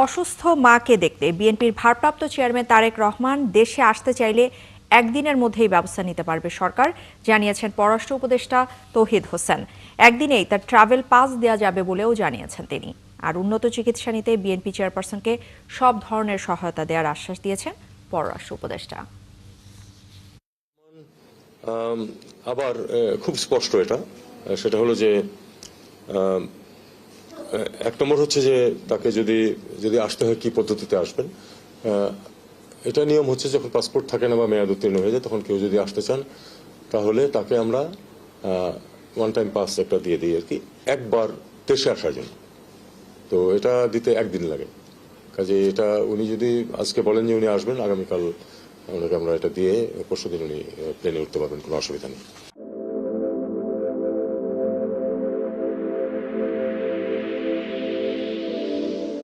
অসুস্থ মাকে দেখতে বিএনপির ভারপ্রাপ্ত চেয়ারম্যান তারেক রহমান দেশে আসতে চাইলে একদিনের মধ্যেই ব্যবস্থা নিতে পারবে সরকার, জানিয়েছেন পররাষ্ট্র উপদেষ্টা তৌহিদ হোসেন। একদিনেই তার ট্রাভেল পাস দেওয়া যাবে বলেও জানিয়েছেন তিনি। আর উন্নত চিকিৎসা নিতে বিএনপি চেয়ারপারসনকে সব ধরনের সহায়তা দেওয়ার আশ্বাস দিয়েছেন পররাষ্ট্র উপদেষ্টা। আবার খুব স্পষ্ট সেটা হলো যে এক নম্বর হচ্ছে যে তাকে যদি আসতে হয় কি পদ্ধতিতে আসবেন। এটা নিয়ম হচ্ছে যখন পাসপোর্ট থাকে না বা মেয়াদ উত্তীর্ণ হয়ে যায় তখন কেউ যদি আসতে চান তাহলে তাকে আমরা ওয়ান টাইম পাস একটা দিয়ে দিই আর কি, একবার দেশে আসার জন্য। তো এটা দিতে একদিন লাগে। কাজে এটা উনি যদি আজকে বলেন যে উনি আসবেন, আগামীকাল ওনাকে আমরা এটা দিয়ে পরশুদিন উনি প্লেনে উঠতে পারবেন, কোনো অসুবিধা নেই।